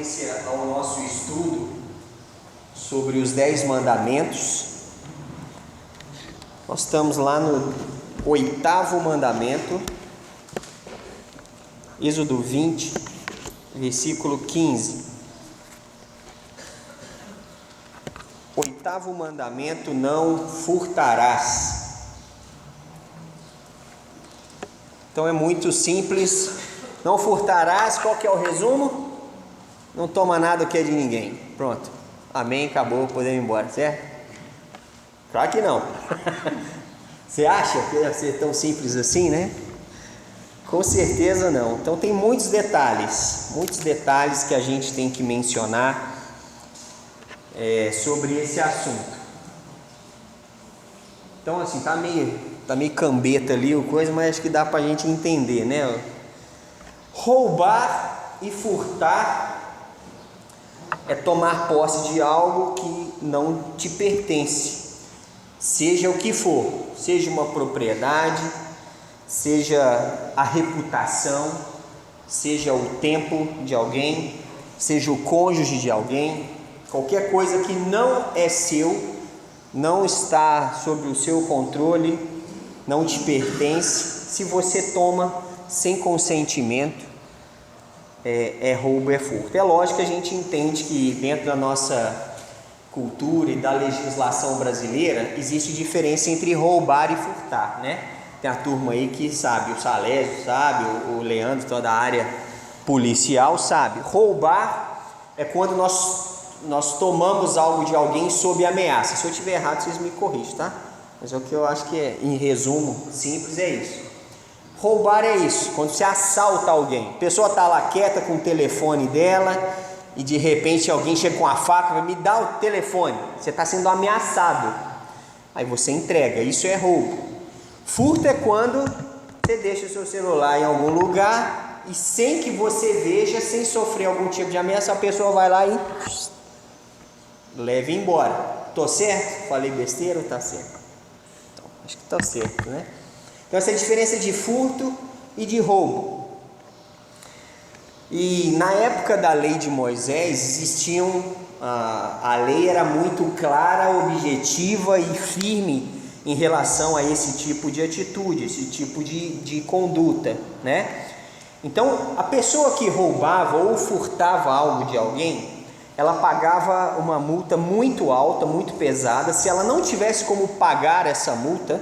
sequência ao nosso estudo sobre os 10 mandamentos. Nós estamos lá no 8º mandamento, Êxodo 20, versículo 15. 8º mandamento: não furtarás. Então é muito simples. Não furtarás, qual que é o resumo? Não toma nada que é de ninguém. Pronto, amém, acabou, podemos ir embora, certo? Claro que não. Você acha que ia ser tão simples assim, né? Com certeza não. Então tem muitos detalhes que a gente tem que mencionar sobre esse assunto. Então assim, tá meio cambeta ali o coisa, mas acho que dá pra gente entender, né? Roubar e furtar é tomar posse de algo que não te pertence, seja o que for, seja uma propriedade, seja a reputação, seja o tempo de alguém, seja o cônjuge de alguém, qualquer coisa que não é seu, não está sob o seu controle, não te pertence. Se você toma sem consentimento, é roubo, é furto. É lógico que a gente entende que dentro da nossa cultura e da legislação brasileira existe diferença entre roubar e furtar, né? Tem a turma aí que sabe, o Salésio sabe, o Leandro, toda a área policial sabe. Roubar é quando nós tomamos algo de alguém sob ameaça. Se eu estiver errado, vocês me corrigem, tá? Mas é o que eu acho que em resumo simples é isso. Roubar é isso, quando você assalta alguém. A pessoa está lá quieta com o telefone dela e de repente alguém chega com a faca e vai me dar o telefone. Você está sendo ameaçado. Aí você entrega, isso é roubo. Furto é quando você deixa o seu celular em algum lugar e sem que você veja, sem sofrer algum tipo de ameaça, a pessoa vai lá e leva embora. Tô certo? Falei besteira ou tá certo? Então, acho que tá certo, né? Então essa é a diferença de furto e de roubo. E na época da lei de Moisés a lei era muito clara, objetiva e firme em relação a esse tipo de atitude, esse tipo de conduta, né? Então a pessoa que roubava ou furtava algo de alguém, ela pagava uma multa muito alta, muito pesada. Se ela não tivesse como pagar essa multa,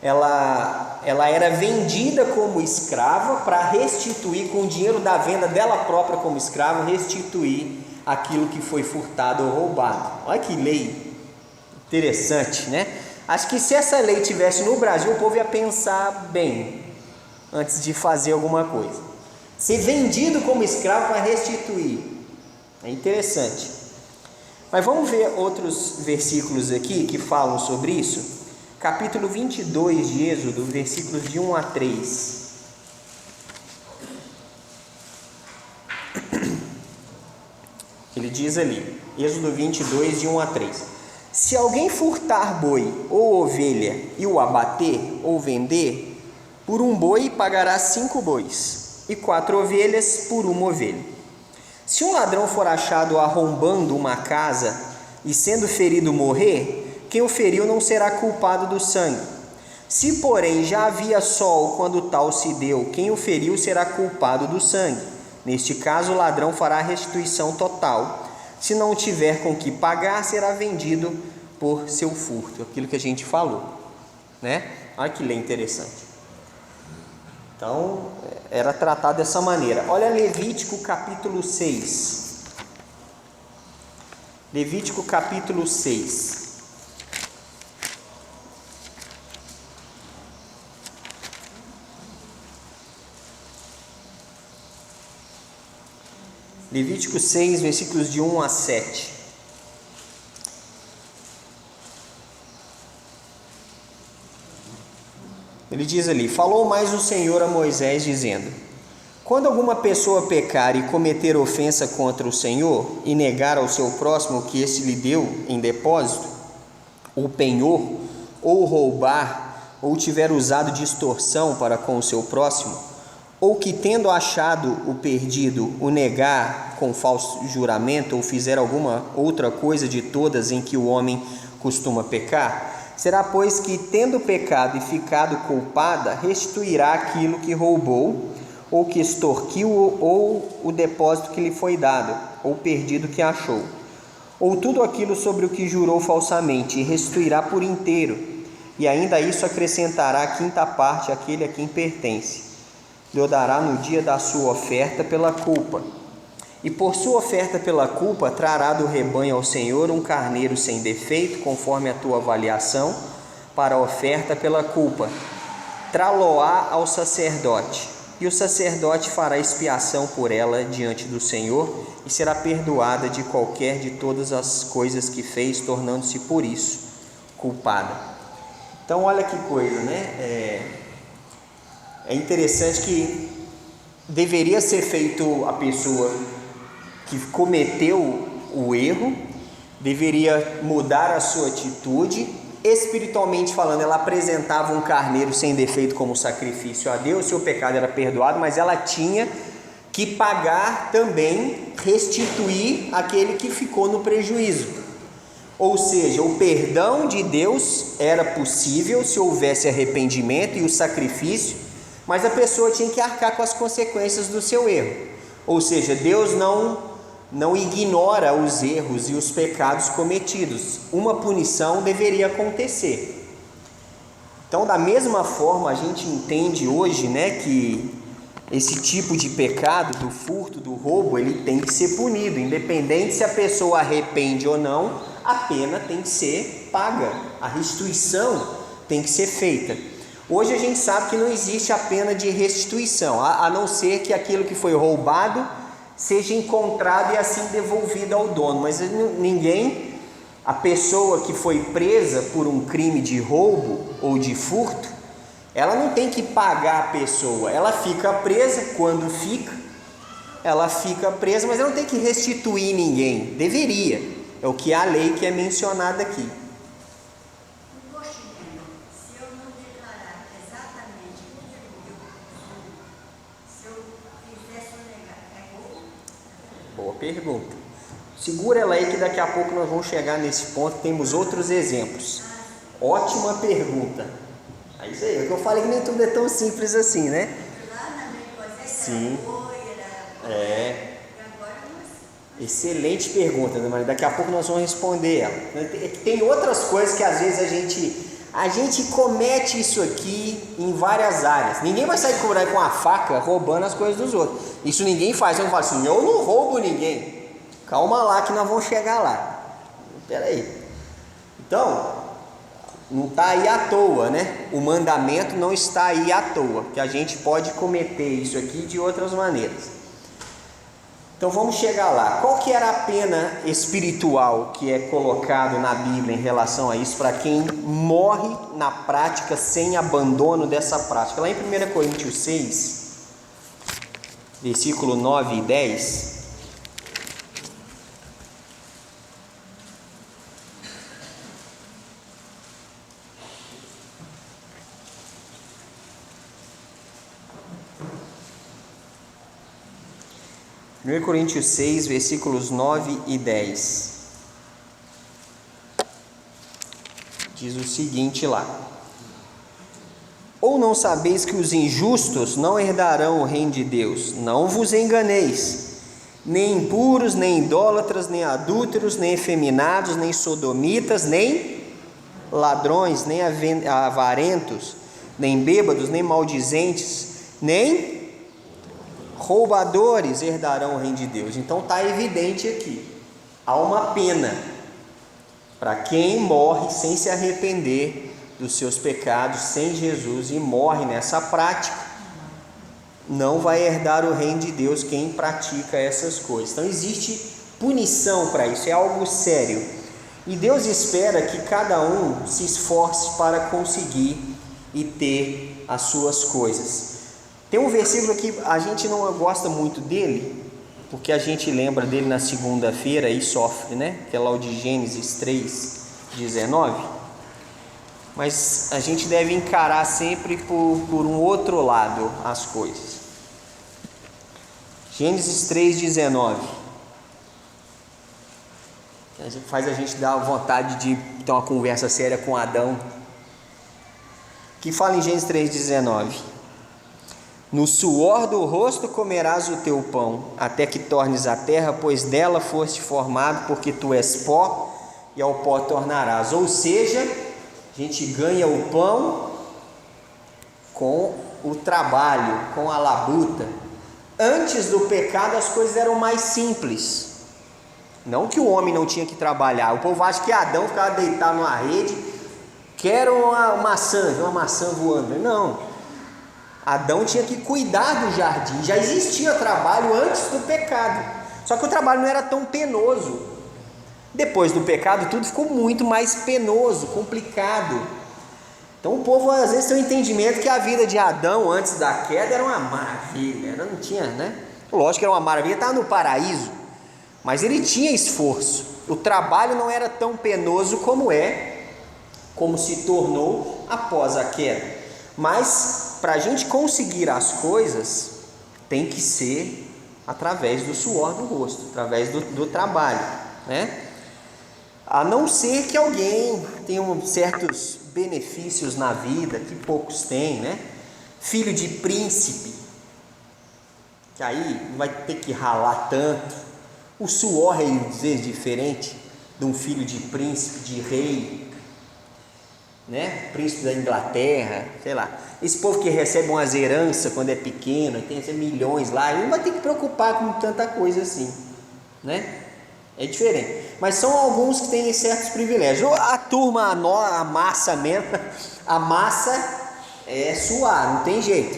ela era vendida como escrava para restituir, com o dinheiro da venda dela própria como escrava, restituir aquilo que foi furtado ou roubado. Olha que lei interessante, né? Acho que se essa lei tivesse no Brasil, o povo ia pensar bem antes de fazer alguma coisa. Ser vendido como escravo para restituir, é interessante. Mas vamos ver outros versículos aqui que falam sobre isso. Capítulo 22 de Êxodo, versículos de 1 a 3. Ele diz ali, Êxodo 22, de 1 a 3. Se alguém furtar boi ou ovelha e o abater ou vender, por um boi pagará 5 bois, e 4 ovelhas por uma ovelha. Se um ladrão for achado arrombando uma casa e sendo ferido morrer, quem o feriu não será culpado do sangue. Se, porém, já havia sol quando tal se deu, quem o feriu será culpado do sangue. Neste caso, o ladrão fará a restituição total. Se não tiver com que pagar, será vendido por seu furto. Aquilo que a gente falou, né? Olha que lei interessante. Então, era tratado dessa maneira. Olha Levítico capítulo 6. Levítico capítulo 6. Levítico 6, versículos de 1 a 7. Ele diz ali: falou mais o Senhor a Moisés, dizendo: quando alguma pessoa pecar e cometer ofensa contra o Senhor, e negar ao seu próximo o que este lhe deu em depósito, ou penhor, ou roubar, ou tiver usado de extorsão para com o seu próximo, ou que, tendo achado o perdido, o negar com falso juramento, ou fizer alguma outra coisa de todas em que o homem costuma pecar? Será, pois, que, tendo pecado e ficado culpada, restituirá aquilo que roubou, ou que extorquiu, ou o depósito que lhe foi dado, ou perdido que achou, ou tudo aquilo sobre o que jurou falsamente, e restituirá por inteiro, e ainda isso acrescentará a quinta parte àquele a quem pertence. Lhe dará no dia da sua oferta pela culpa. E por sua oferta pela culpa, trará do rebanho ao Senhor um carneiro sem defeito, conforme a tua avaliação, para a oferta pela culpa. Trá-lo-á ao sacerdote, e o sacerdote fará expiação por ela diante do Senhor, e será perdoada de qualquer de todas as coisas que fez, tornando-se por isso culpada. Então, olha que coisa, né? É interessante que deveria ser feito, a pessoa que cometeu o erro deveria mudar a sua atitude. Espiritualmente falando, ela apresentava um carneiro sem defeito como sacrifício a Deus, seu pecado era perdoado, mas ela tinha que pagar também, restituir aquele que ficou no prejuízo. Ou seja, o perdão de Deus era possível se houvesse arrependimento e o sacrifício, mas a pessoa tinha que arcar com as consequências do seu erro. Ou seja, Deus não ignora os erros e os pecados cometidos. Uma punição deveria acontecer. Então, da mesma forma, a gente entende hoje, né, que esse tipo de pecado, do furto, do roubo, ele tem que ser punido. Independente se a pessoa arrepende ou não, a pena tem que ser paga. A restituição tem que ser feita. Hoje a gente sabe que não existe a pena de restituição, a não ser que aquilo que foi roubado seja encontrado e assim devolvido ao dono. Mas ninguém, a pessoa que foi presa por um crime de roubo ou de furto, ela não tem que pagar a pessoa, ela fica presa. Quando fica, ela fica presa, mas ela não tem que restituir ninguém. Deveria, é o que a lei que é mencionada aqui. Boa pergunta. Segura ela aí que daqui a pouco nós vamos chegar nesse ponto, temos outros exemplos. Ótima pergunta. É isso aí, é o que eu falei, que nem tudo é tão simples assim, né? Sim. Excelente pergunta, Maria. Daqui a pouco nós vamos responder ela. Tem outras coisas que às vezes a gente comete isso aqui em várias áreas. Ninguém vai sair com a faca roubando as coisas dos outros. Isso ninguém faz. Você não fala assim, eu não roubo ninguém. Calma lá que nós vamos chegar lá. Espera aí. Então, não está aí à toa, né? O mandamento não está aí à toa, que a gente pode cometer isso aqui de outras maneiras. Então vamos chegar lá. Qual que era a pena espiritual que é colocado na Bíblia em relação a isso, para quem morre na prática sem abandono dessa prática? Lá em 1 Coríntios 6, versículo 9 e 10... 1 Coríntios 6, versículos 9 e 10, diz o seguinte lá: ou não sabeis que os injustos não herdarão o reino de Deus? Não vos enganeis, nem impuros, nem idólatras, nem adúlteros, nem efeminados, nem sodomitas, nem ladrões, nem avarentos, nem bêbados, nem maldizentes, nem roubadores herdarão o reino de Deus. Então está evidente aqui, há uma pena para quem morre sem se arrepender dos seus pecados, sem Jesus, e morre nessa prática. Não vai herdar o reino de Deus quem pratica essas coisas. Então existe punição para isso, é algo sério. E Deus espera que cada um se esforce para conseguir e ter as suas coisas. Tem um versículo que a gente não gosta muito dele, porque a gente lembra dele na segunda-feira e sofre, né? Que é lá o de Gênesis 3, 19. Mas a gente deve encarar sempre por um outro lado as coisas. Gênesis 3,19. Faz a gente dar vontade de ter uma conversa séria com Adão. Que fala em Gênesis 3,19: no suor do rosto comerás o teu pão, até que tornes a terra, pois dela foste formado, porque tu és pó, e ao pó tornarás. Ou seja, a gente ganha o pão com o trabalho, com a labuta. Antes do pecado as coisas eram mais simples. Não que o homem não tinha que trabalhar. O povo acha que Adão ficava deitado numa rede, quero uma maçã voando. Não. Adão tinha que cuidar do jardim. Já existia trabalho antes do pecado. Só que o trabalho não era tão penoso. Depois do pecado tudo ficou muito mais penoso, complicado. Então o povo às vezes tem um entendimento que a vida de Adão antes da queda era uma maravilha. Não tinha, né? Lógico que era uma maravilha, estava no paraíso. Mas ele tinha esforço. O trabalho não era tão penoso como se tornou após a queda. Mas para a gente conseguir as coisas, tem que ser através do suor do rosto, através do trabalho, né? A não ser que alguém tenha certos benefícios na vida que poucos têm, né? Filho de príncipe, que aí não vai ter que ralar tanto. O suor é às vezes diferente de um filho de príncipe, de rei, né? Príncipe da Inglaterra, sei lá. Esse povo que recebe umas heranças quando é pequeno, tem milhões lá, ele não vai ter que preocupar com tanta coisa assim, né? É diferente. Mas são alguns que têm certos privilégios. A turma, a massa mesmo, a massa é suar, não tem jeito.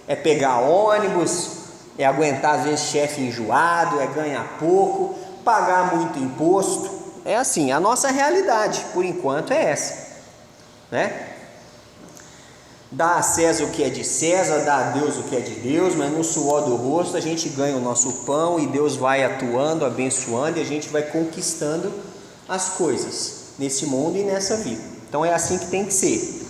É pegar ônibus, é aguentar às vezes chefe enjoado, é ganhar pouco, pagar muito imposto. É assim, a nossa realidade, por enquanto, é essa, né? Dá a César o que é de César, dá a Deus o que é de Deus, mas no suor do rosto a gente ganha o nosso pão e Deus vai atuando, abençoando, e a gente vai conquistando as coisas nesse mundo e nessa vida. Então é assim que tem que ser.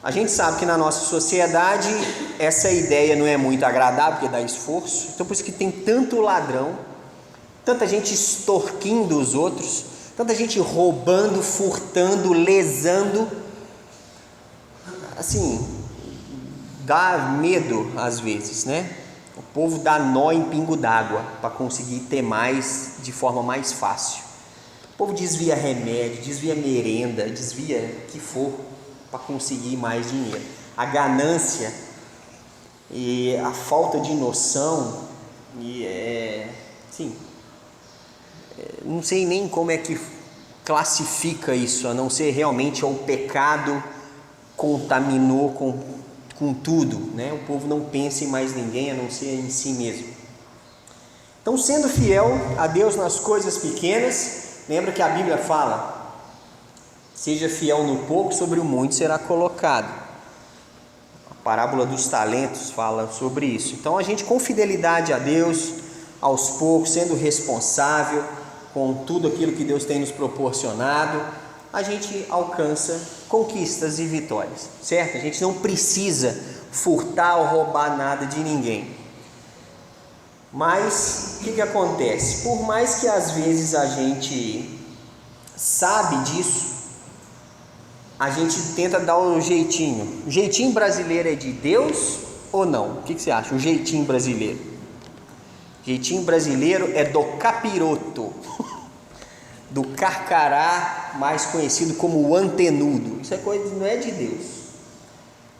A gente sabe que na nossa sociedade essa ideia não é muito agradável, porque dá esforço. Então por isso que tem tanto ladrão, tanta gente extorquindo os outros, tanta gente roubando, furtando, lesando. Assim, dá medo às vezes, né? O povo dá nó em pingo d'água para conseguir ter mais de forma mais fácil. O povo desvia remédio, desvia merenda, desvia o que for para conseguir mais dinheiro. A ganância e a falta de noção não sei nem como é que classifica isso, a não ser realmente o pecado contaminou com tudo, né? O povo não pensa em mais ninguém a não ser em si mesmo. Então, sendo fiel a Deus nas coisas pequenas, lembra que a Bíblia fala: seja fiel no pouco, sobre o muito será colocado. A parábola dos talentos fala sobre isso. Então a gente, com fidelidade a Deus, aos poucos, sendo responsável com tudo aquilo que Deus tem nos proporcionado, a gente alcança conquistas e vitórias, certo? A gente não precisa furtar ou roubar nada de ninguém. Mas o que acontece? Por mais que às vezes a gente sabe disso, a gente tenta dar o jeitinho. O jeitinho brasileiro é de Deus ou não? O que você acha? O jeitinho brasileiro? O jeitinho brasileiro é do capiroto, do carcará, mais conhecido como o antenudo. Isso é coisa, não é de Deus.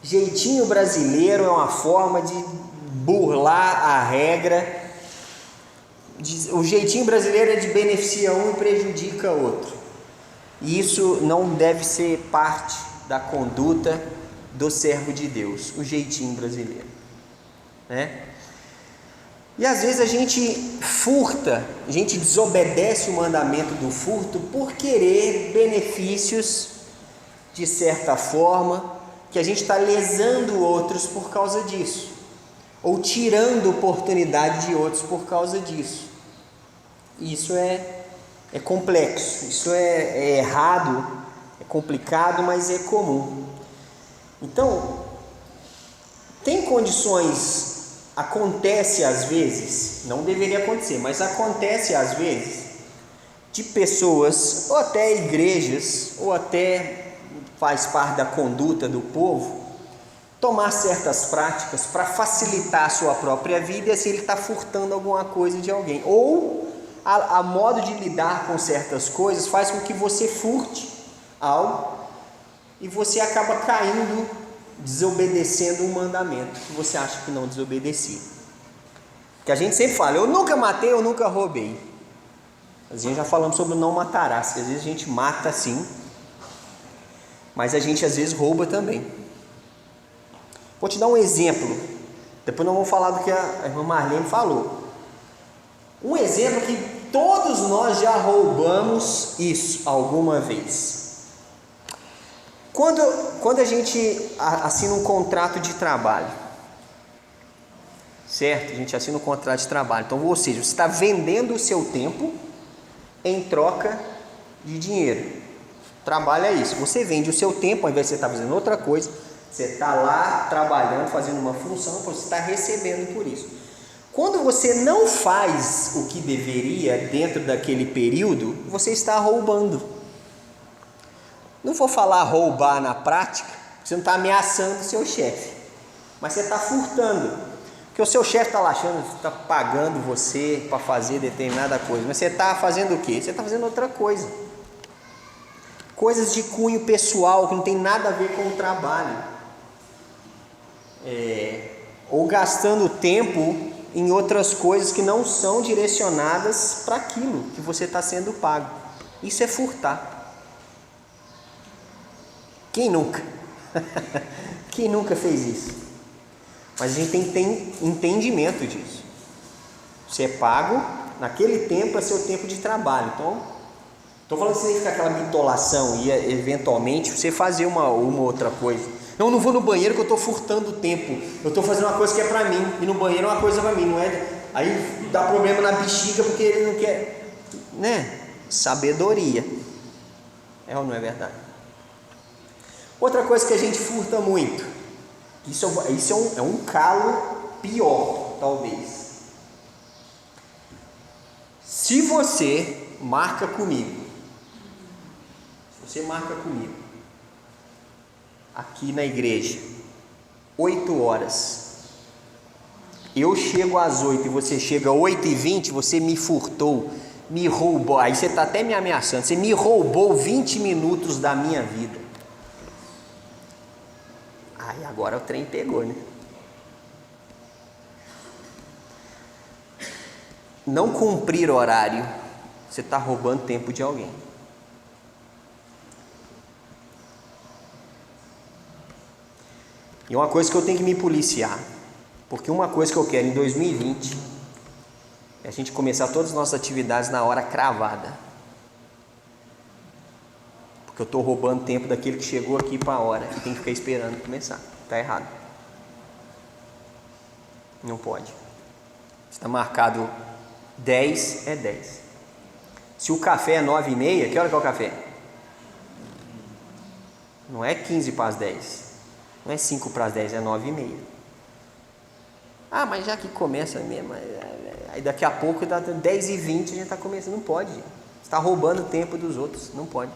Jeitinho brasileiro é uma forma de burlar a regra. O jeitinho brasileiro é de beneficia um e prejudica outro. E isso não deve ser parte da conduta do servo de Deus, o jeitinho brasileiro, né? E às vezes a gente furta, a gente desobedece o mandamento do furto por querer benefícios de certa forma, que a gente está lesando outros por causa disso, ou tirando oportunidade de outros por causa disso. Isso é complexo, isso é errado, é complicado, mas é comum. Então, tem condições acontece às vezes, não deveria acontecer, mas acontece às vezes, de pessoas, ou até igrejas, ou até faz parte da conduta do povo, tomar certas práticas para facilitar a sua própria vida, e assim ele está furtando alguma coisa de alguém, ou a modo de lidar com certas coisas faz com que você furte algo, e você acaba caindo, desobedecendo um mandamento que você acha que não desobedecia. Que a gente sempre fala, eu nunca matei, eu nunca roubei. A gente já falamos sobre o não matarás, que às vezes a gente mata sim, mas a gente às vezes rouba também. Vou te dar um exemplo, depois nós vamos falar do que a irmã Marlene falou. Um exemplo que todos nós já roubamos isso alguma vez. Quando a gente assina um contrato de trabalho, certo? A gente assina um contrato de trabalho, então, ou seja, você está vendendo o seu tempo em troca de dinheiro. Trabalho é isso, você vende o seu tempo, ao invés de você estar fazendo outra coisa, você está lá trabalhando, fazendo uma função, você está recebendo por isso. Quando você não faz o que deveria dentro daquele período, você está roubando. Não vou falar roubar na prática, você não está ameaçando o seu chefe, mas você está furtando, porque o seu chefe está lá achando que está pagando você para fazer determinada coisa, mas você está fazendo o quê? Você está fazendo outra coisa, coisas de cunho pessoal que não tem nada a ver com o trabalho, ou gastando tempo em outras coisas que não são direcionadas para aquilo que você está sendo pago. Isso é furtar. Quem nunca? Quem nunca fez isso? Mas a gente tem que ter entendimento disso. Você é pago, naquele tempo é seu tempo de trabalho. Então, estou falando que você tem que ficar aquela bitolação e eventualmente você fazer uma outra coisa. Não vou no banheiro que eu estou furtando o tempo. Eu estou fazendo uma coisa que é para mim. E no banheiro é uma coisa para mim, não é? Aí dá problema na bexiga porque ele não quer, né? Sabedoria. É ou não é verdade? Outra coisa que a gente furta muito, isso é um calo pior, talvez. Se você marca comigo, aqui na igreja, 8 horas, eu chego às 8 e você chega às 8h20, você me furtou, me roubou, aí você está até me ameaçando, você me roubou 20 minutos da minha vida. Aí agora o trem pegou, né? Não cumprir horário, você está roubando tempo de alguém. E uma coisa que eu tenho que me policiar, porque uma coisa que eu quero em 2020 é a gente começar todas as nossas atividades na hora cravada. Porque eu estou roubando tempo daquele que chegou aqui para a hora e tem que ficar esperando começar. Está errado. Não pode. Está marcado 10, é 10. Se o café é 9h30, que hora que é o café? Não é 15 para as 10. Não é 5 para as 10, é 9h30. Ah, mas já que começa mesmo, aí daqui a pouco dá 10h20 a gente está começando. Não pode, gente. Você está roubando o tempo dos outros. Não pode.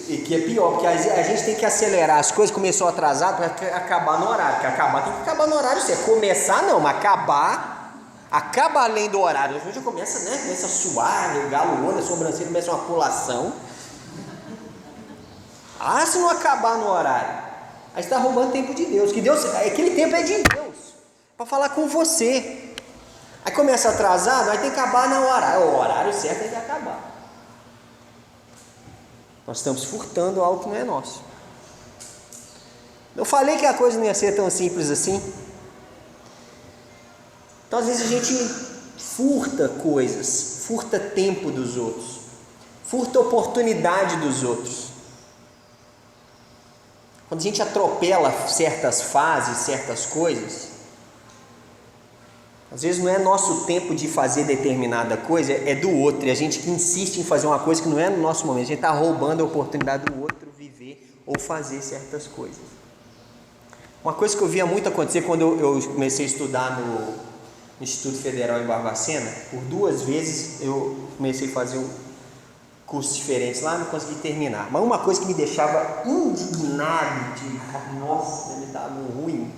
E que é pior, porque a gente tem que acelerar as coisas, começou atrasado para acabar no horário, porque acabar tem que acabar no horário, você começar não, mas acaba além do horário, a gente começa, né, começa a suar, o galo olha, a sobrancelha começa uma pulação, se não acabar no horário, aí você está roubando tempo de Deus, que Deus, aquele tempo é de Deus, para falar com você, aí começa atrasado, aí tem que acabar no horário, o horário certo tem que acabar. Nós estamos furtando algo que não é nosso. Eu falei que a coisa não ia ser tão simples assim. Então, às vezes, a gente furta coisas, furta tempo dos outros, furta oportunidade dos outros. Quando a gente atropela certas fases, certas coisas, às vezes não é nosso tempo de fazer determinada coisa, é do outro, e a gente que insiste em fazer uma coisa que não é no nosso momento, a gente está roubando a oportunidade do outro viver ou fazer certas coisas. Uma coisa que eu via muito acontecer quando eu comecei a estudar no Instituto Federal em Barbacena, por 2 vezes eu comecei a fazer cursos diferentes lá, não consegui terminar. Mas uma coisa que me deixava indignado, nossa, me dava ruim,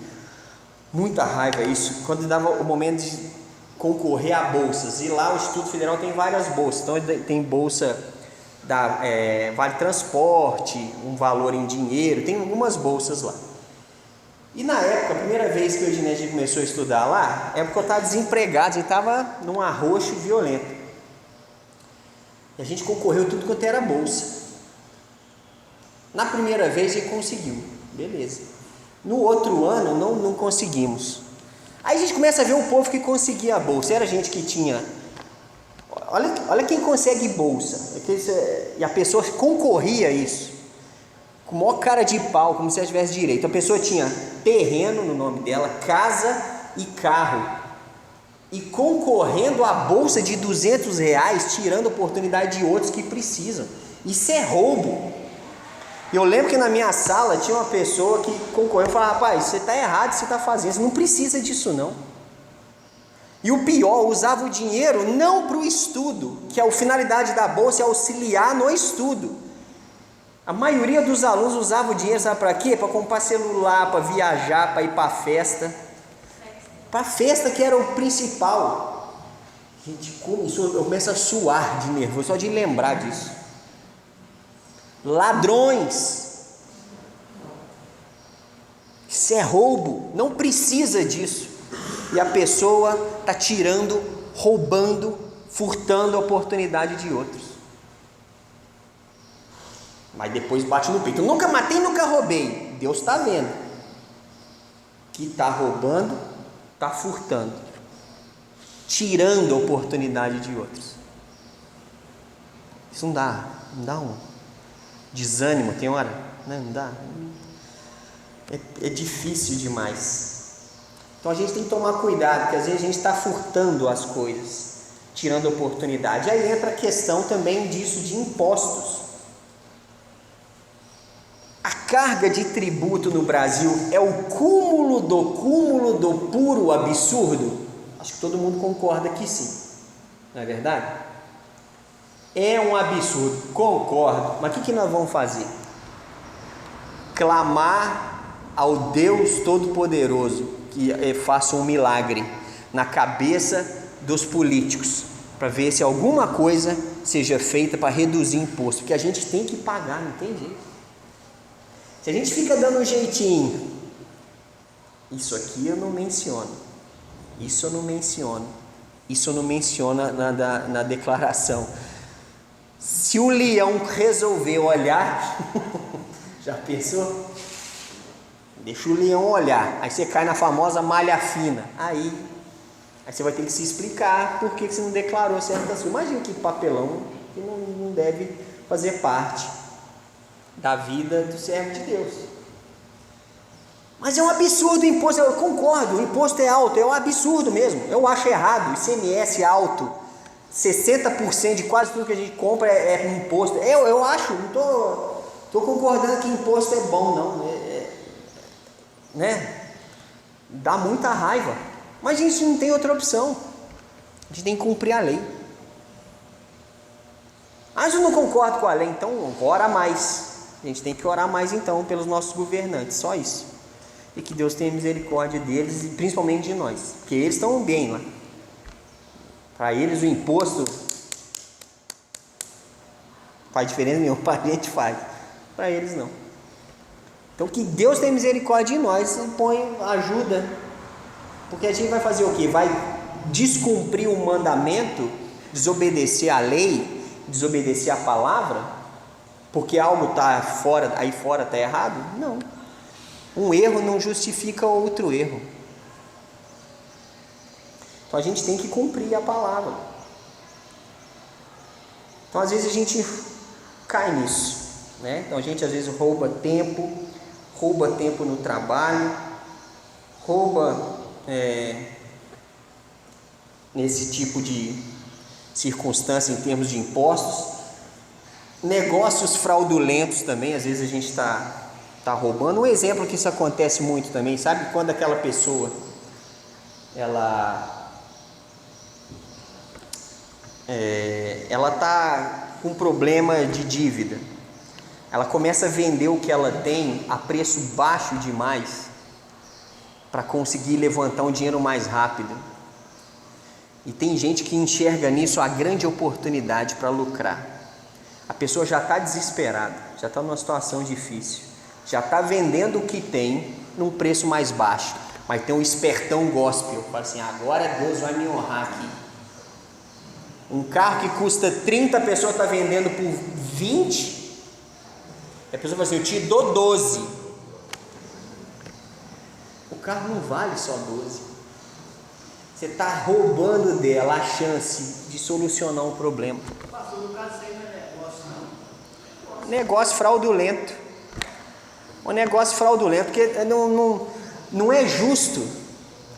muita raiva isso, quando dava o momento de concorrer a bolsas. E lá o Instituto Federal tem várias bolsas, então tem bolsa da Vale Transporte, um valor em dinheiro, tem algumas bolsas lá. E na época, a primeira vez que o Ednei começou a estudar lá, é porque eu estava desempregado, a gente estava num arroxo violento. E a gente concorreu tudo quanto era bolsa. Na primeira vez ele conseguiu, beleza. No outro ano não conseguimos. Aí a gente começa a ver o povo que conseguia a bolsa. Era gente que tinha... Olha quem consegue bolsa. E a pessoa concorria a isso com o maior cara de pau, como se ela tivesse direito. A pessoa tinha terreno no nome dela, casa e carro, e concorrendo à bolsa de R$200, tirando a oportunidade de outros que precisam. Isso é roubo. Eu lembro que na minha sala tinha uma pessoa que concorreu e falava: rapaz, você está errado, você está fazendo, você não precisa disso não. E o pior, usava o dinheiro não para o estudo, que a finalidade da bolsa é auxiliar no estudo. A maioria dos alunos usava o dinheiro, sabe para quê? Para comprar celular, para viajar, para ir para a festa. Para a festa, que era o principal. Gente, eu começo a suar de nervoso só de lembrar disso. Ladrões. Isso é roubo, não precisa disso. E a pessoa está tirando, roubando, furtando a oportunidade de outros. Mas depois bate no peito: eu nunca matei, nunca roubei. Deus está vendo que está roubando, está furtando, tirando a oportunidade de outros. Isso não dá um desânimo, tem hora, né? Não dá. É difícil demais. Então a gente tem que tomar cuidado, porque às vezes a gente está furtando as coisas, tirando a oportunidade. Aí entra a questão também disso de impostos. A carga de tributo no Brasil é o cúmulo do puro absurdo? Acho que todo mundo concorda que sim, não é verdade? É um absurdo, concordo. Mas o que nós vamos fazer? Clamar ao Deus Todo-Poderoso que faça um milagre na cabeça dos políticos, para ver se alguma coisa seja feita para reduzir imposto, porque a gente tem que pagar, não tem jeito. Se a gente fica dando um jeitinho, isso aqui eu não menciono, isso eu não menciono na declaração. Se o leão resolver olhar, já pensou? Deixa o leão olhar, aí você cai na famosa malha fina, aí você vai ter que se explicar por que você não declarou certas coisas. Imagina que papelão que não deve fazer parte da vida do servo de Deus. Mas é um absurdo o imposto, eu concordo, o imposto é alto, é um absurdo mesmo, eu acho errado, ICMS alto, 60% de quase tudo que a gente compra é imposto, eu acho, não estou concordando que imposto é bom não, né? Dá muita raiva, mas a gente não tem outra opção, a gente tem que cumprir a lei. Mas eu não concordo com a lei, então ora mais. A gente tem que orar mais então pelos nossos governantes, só isso. E que Deus tenha misericórdia deles e principalmente de nós, porque eles estão bem lá. Para eles o imposto faz diferença nenhuma, para a gente faz, para eles não. Então que Deus tenha misericórdia de nós e põe ajuda, porque a gente vai fazer o quê? Vai descumprir o mandamento, desobedecer a lei, desobedecer a palavra? Porque algo está fora, aí fora está errado? Não. Um erro não justifica outro erro. Então a gente tem que cumprir a palavra. Então às vezes a gente cai nisso, né? Então a gente às vezes rouba tempo no trabalho, rouba nesse tipo de circunstância em termos de impostos. Negócios fraudulentos também, às vezes a gente tá roubando. Um exemplo que isso acontece muito também, sabe? Quando aquela pessoa, ela tá com problema de dívida, ela começa a vender o que ela tem a preço baixo demais para conseguir levantar um dinheiro mais rápido. E tem gente que enxerga nisso a grande oportunidade para lucrar. A pessoa já está desesperada, já está numa situação difícil, já está vendendo o que tem num preço mais baixo, mas tem um espertão gospel, fala assim, agora Deus vai me honrar aqui. Um carro que custa 30, a pessoa está vendendo por 20, e a pessoa fala assim, eu te dou 12. O carro não vale só 12. Você está roubando dela a chance de solucionar um problema. Pastor, no caso, isso aí não é negócio, não? Negócio fraudulento. Um negócio fraudulento, porque não é justo.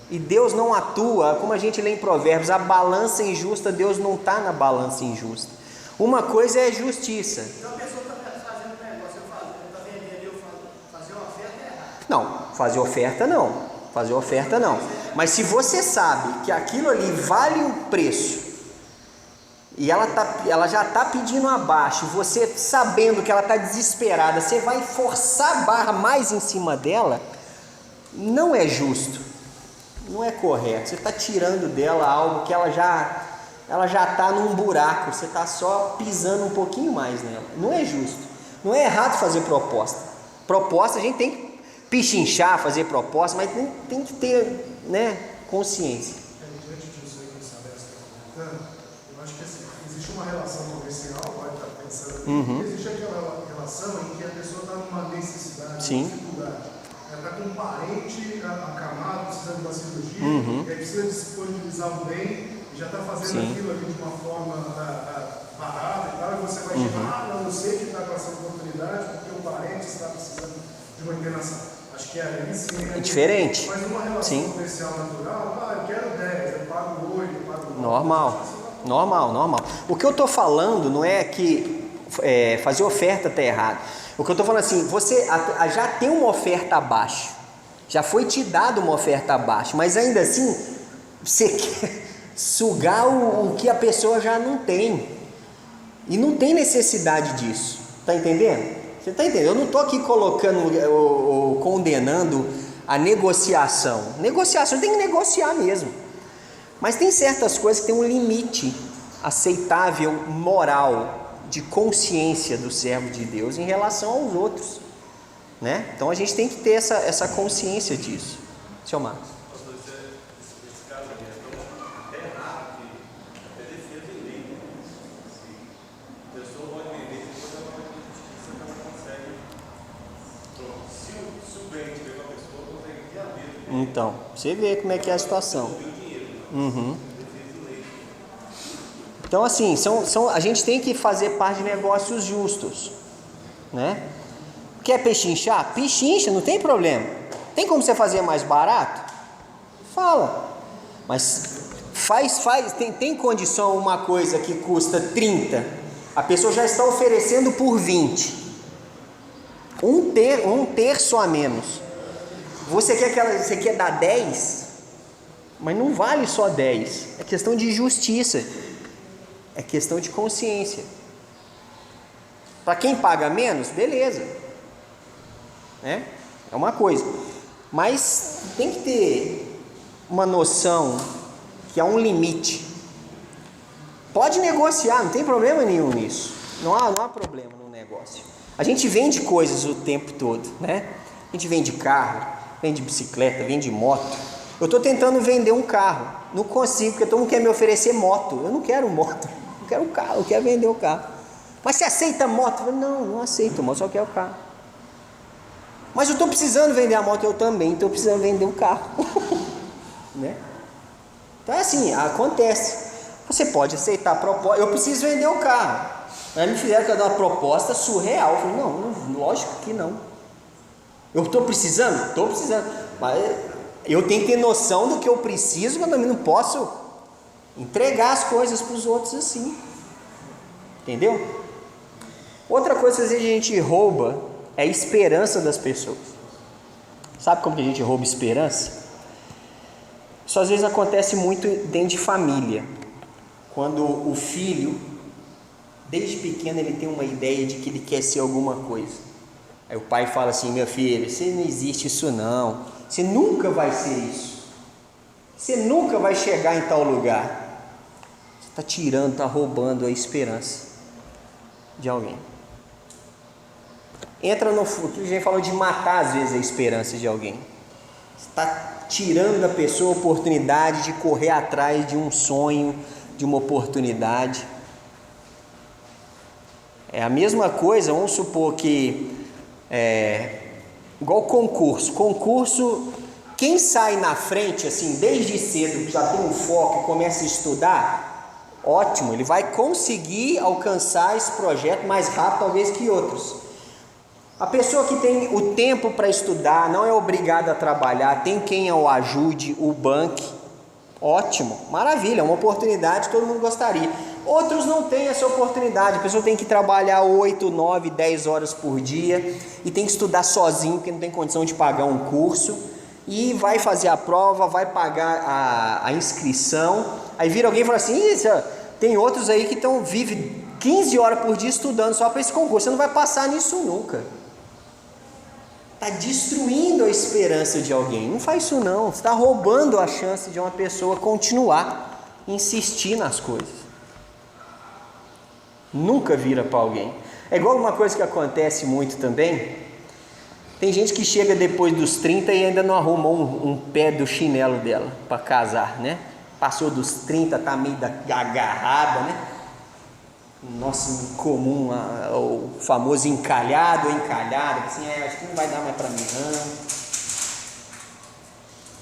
E Deus não atua, como a gente lê em Provérbios, a balança injusta, Deus não está na balança injusta. Uma coisa é justiça. Então a pessoa está fazendo um negócio, está vendendo, eu falo, fazer uma oferta é errado. Não, fazer oferta não. Fazer oferta não. Mas se você sabe que aquilo ali vale o preço, e ela já está pedindo abaixo, você sabendo que ela está desesperada, você vai forçar a barra mais em cima dela, não é justo, não é correto. Você está tirando dela algo que ela já está num buraco, você está só pisando um pouquinho mais nela. Não é justo. Não é errado fazer proposta. Proposta a gente tem que pichinchar, fazer proposta, mas tem que ter, consciência. Diante disso aí que o Saber está comentando, eu acho que assim, existe uma relação comercial, pode estar pensando, existe aquela relação em que a pessoa está numa necessidade, Sim. numa dificuldade. Ela está com um parente acamado, precisando de uma cirurgia, e aí precisa disponibilizar um bem, e já está fazendo Sim. aquilo ali de uma forma barata e tal, e você vai chegar, não, eu sei que está com essa oportunidade, porque o parente está precisando de uma internação. Acho que é É diferente. Mas numa relação Sim. comercial natural, eu quero 10, eu pago 8, eu pago 9. Normal. O que eu estou falando não é que fazer oferta está errado. O que eu estou falando assim, você já tem uma oferta abaixo, já foi te dado uma oferta abaixo, mas ainda assim você quer sugar o que a pessoa já não tem, e não tem necessidade disso, está entendendo? Você está entendendo? Eu não estou aqui colocando ou condenando a negociação. Negociação tem que negociar mesmo. Mas tem certas coisas que tem um limite aceitável, moral, de consciência do servo de Deus em relação aos outros, né? Então a gente tem que ter essa consciência disso. Seu Marcos. Esse caso aqui é errado, que é defesa de lei. A pessoa pode vender, depois ela vai ter justiça que ela consegue. Pronto. Se o bem tiver com a pessoa, consegue ter a mesma. Então, você vê como é que é a situação. Então assim, a gente tem que fazer parte de negócios justos, né? Quer pechinchar? Pechincha, não tem problema. Tem como você fazer mais barato? Fala. Mas tem condição uma coisa que custa 30, a pessoa já está oferecendo por 20. Um terço a menos. Você quer dar 10, mas não vale só 10. É questão de justiça. É questão de consciência. Para quem paga menos, beleza, né? É uma coisa. Mas tem que ter uma noção que há um limite. Pode negociar, não tem problema nenhum nisso. Não há problema no negócio. A gente vende coisas o tempo todo, né? A gente vende carro, vende bicicleta, vende moto. Eu estou tentando vender um carro, não consigo, porque todo mundo quer me oferecer moto. Eu não quero moto, eu quero carro, eu quero vender o carro. Mas você aceita moto? Eu falo, não aceito moto, só quero o carro. Mas eu estou precisando vender a moto, eu também estou precisando vender o carro. Né? Então é assim, acontece. Você pode aceitar a proposta, eu preciso vender o carro. Aí me fizeram que eu dar uma proposta surreal. Eu falei, não, lógico que não. Eu estou precisando? Estou precisando. Mas eu tenho que ter noção do que eu preciso, mas eu também não posso entregar as coisas para os outros assim. Entendeu? Outra coisa que às vezes a gente rouba é a esperança das pessoas. Sabe como que a gente rouba esperança? Isso às vezes acontece muito dentro de família. Quando o filho, desde pequeno, ele tem uma ideia de que ele quer ser alguma coisa. Aí o pai fala assim: meu filho, você não existe isso não. Você nunca vai ser isso. Você nunca vai chegar em tal lugar. Você está tirando, está roubando a esperança de alguém. Entra no que a gente falou de matar às vezes a esperança de alguém. Você está tirando da pessoa a oportunidade de correr atrás de um sonho, de uma oportunidade. É a mesma coisa, vamos supor que igual concurso, quem sai na frente assim desde cedo, já tem um foco e começa a estudar, ótimo, ele vai conseguir alcançar esse projeto mais rápido talvez que outros. A pessoa que tem o tempo para estudar, não é obrigada a trabalhar, tem quem o ajude, o banque, ótimo, maravilha, é uma oportunidade que todo mundo gostaria. Outros não têm essa oportunidade, a pessoa tem que trabalhar 8, 9, 10 horas por dia e tem que estudar sozinho porque não tem condição de pagar um curso e vai fazer a prova, vai pagar a inscrição, aí vira alguém e fala assim: tem outros aí que vivem 15 horas por dia estudando só para esse concurso, você não vai passar nisso nunca. Está destruindo a esperança de alguém. Não faz isso não. Você está roubando a chance de uma pessoa continuar, insistir nas coisas. Nunca vira para alguém. É igual uma coisa que acontece muito também. Tem gente que chega depois dos 30 e ainda não arrumou um pé do chinelo dela para casar, né? Passou dos 30, está meio agarrada, né? Nosso comum, o famoso encalhado ou encalhada, assim, acho que não vai dar mais para mim não.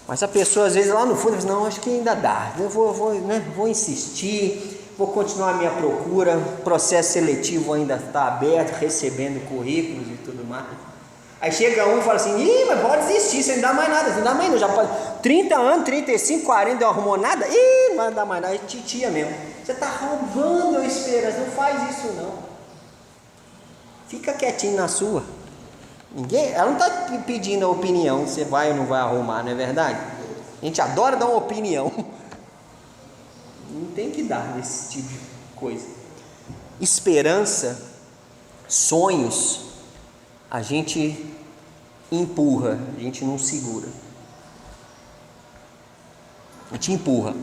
Mas a pessoa às vezes lá no fundo diz: não, acho que ainda dá, eu vou insistir, vou continuar a minha procura, o processo seletivo ainda está aberto, recebendo currículos e tudo mais. Aí chega um e fala assim: ih, mas pode desistir, você não dá mais nada, você não dá mais não, já pode 30 anos, 35, 40, não arrumou nada, ih, não vai dar mais nada, é titia mesmo. Você está roubando a esperança, não faz isso não. Fica quietinho na sua. Ela não está pedindo a opinião, você vai ou não vai arrumar, não é verdade? A gente adora dar uma opinião. Não tem que dar desse tipo de coisa. Esperança, sonhos, a gente empurra, a gente não segura. A gente empurra.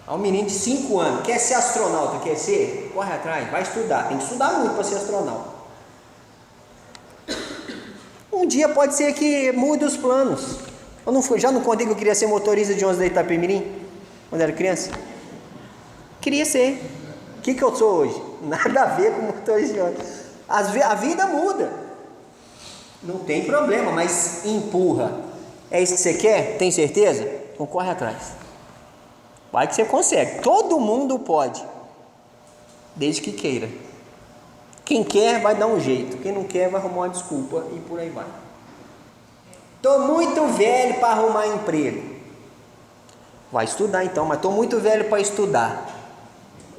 Um menino de 5 anos, quer ser astronauta, quer ser? Corre atrás, vai estudar, tem que estudar muito para ser astronauta. Um dia pode ser que mude os planos. Já não contei que eu queria ser motorista de ônibus da Itapemirim, quando era criança? Queria ser. O que eu sou hoje? Nada a ver com motorista de ônibus. A vida muda. Não tem problema, mas empurra. É isso que você quer? Tem certeza? Então corre atrás. Vai que você consegue. Todo mundo pode, desde que queira. Quem quer vai dar um jeito, quem não quer vai arrumar uma desculpa e por aí vai. Estou muito velho para arrumar emprego. Vai estudar então, mas estou muito velho para estudar.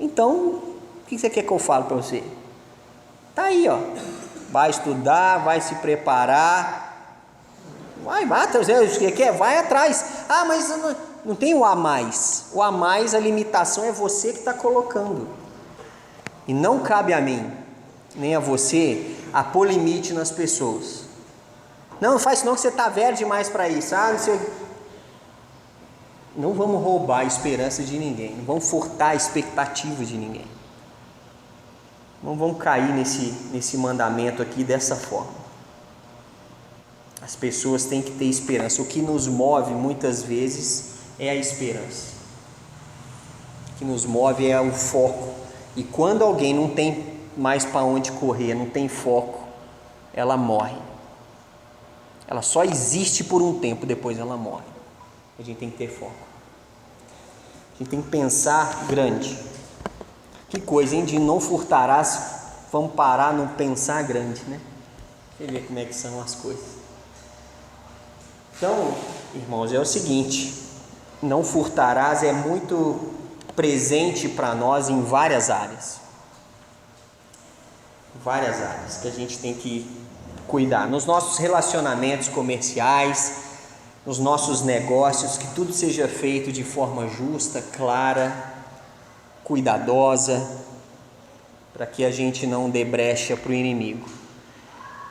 Então, o que você quer que eu fale para você? Tá aí, ó. Vai estudar, vai se preparar. Vai atrás, você quer? Vai atrás. Ah, mas não tem o a mais. O a mais, a limitação é você que está colocando. E não cabe a mim, nem a você, a pôr limite nas pessoas. Não faz isso não, que você está velho demais para isso. Não vamos roubar a esperança de ninguém. Não vamos furtar a expectativa de ninguém. Não vamos cair nesse mandamento aqui dessa forma. As pessoas têm que ter esperança. O que nos move muitas vezes é a esperança. O que nos move é o foco. E quando alguém não tem mais para onde correr, não tem foco, ela morre. Ela só existe por um tempo, depois ela morre. A gente tem que ter foco. A gente tem que pensar grande. Que coisa, hein? De não furtarás, vamos parar no pensar grande, né? Você vê como é que são as coisas. Então, irmãos, é o seguinte: não furtarás é muito presente para nós em várias áreas. várias áreas que a gente tem que cuidar. Nos nossos relacionamentos comerciais, nos nossos negócios, que tudo seja feito de forma justa, clara, cuidadosa, para que a gente não dê brecha para o inimigo.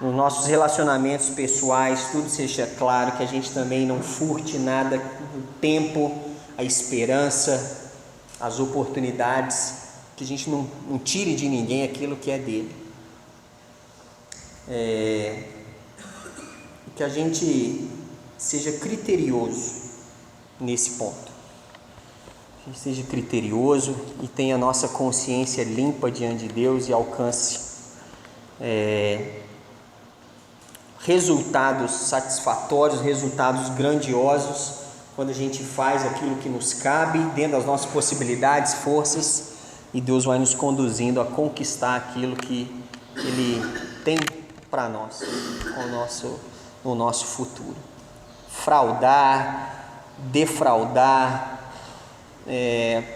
Nos nossos relacionamentos pessoais, tudo seja claro, que a gente também não furte nada, o tempo, a esperança, as oportunidades, que a gente não tire de ninguém aquilo que é dele. Que a gente seja criterioso nesse ponto. A gente seja criterioso e tenha a nossa consciência limpa diante de Deus e alcance resultados satisfatórios, resultados grandiosos, quando a gente faz aquilo que nos cabe, dentro das nossas possibilidades, forças, e Deus vai nos conduzindo a conquistar aquilo que Ele tem para nós, no nosso futuro. Fraudar, defraudar,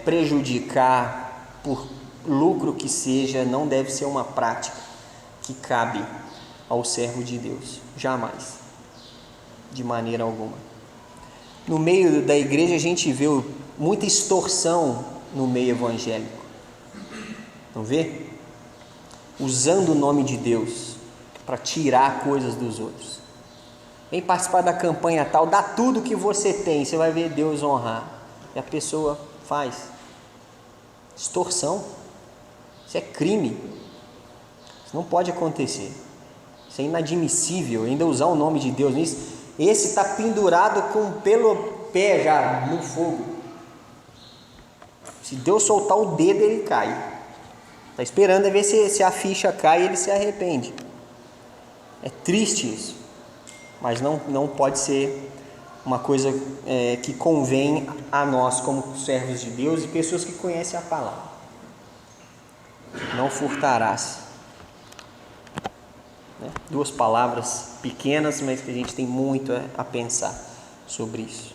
prejudicar, por lucro que seja, não deve ser uma prática que cabe ao servo de Deus, jamais, de maneira alguma. No meio da igreja a gente vê muita extorsão no meio evangélico, não vê? Usando o nome de Deus para tirar coisas dos outros. Vem participar da campanha tal, dá tudo que você tem, você vai ver Deus honrar. E a pessoa faz. Extorsão. Isso é crime. Isso não pode acontecer. Isso é inadmissível, ainda usar o nome de Deus nisso. Esse está pendurado pelo pé já no fogo. Se Deus soltar o dedo, ele cai. Está esperando ver se a ficha cai e ele se arrepende. É triste isso, mas não pode ser uma coisa que convém a nós como servos de Deus e pessoas que conhecem a palavra. Não furtarás. Duas palavras pequenas, mas que a gente tem muito a pensar sobre isso.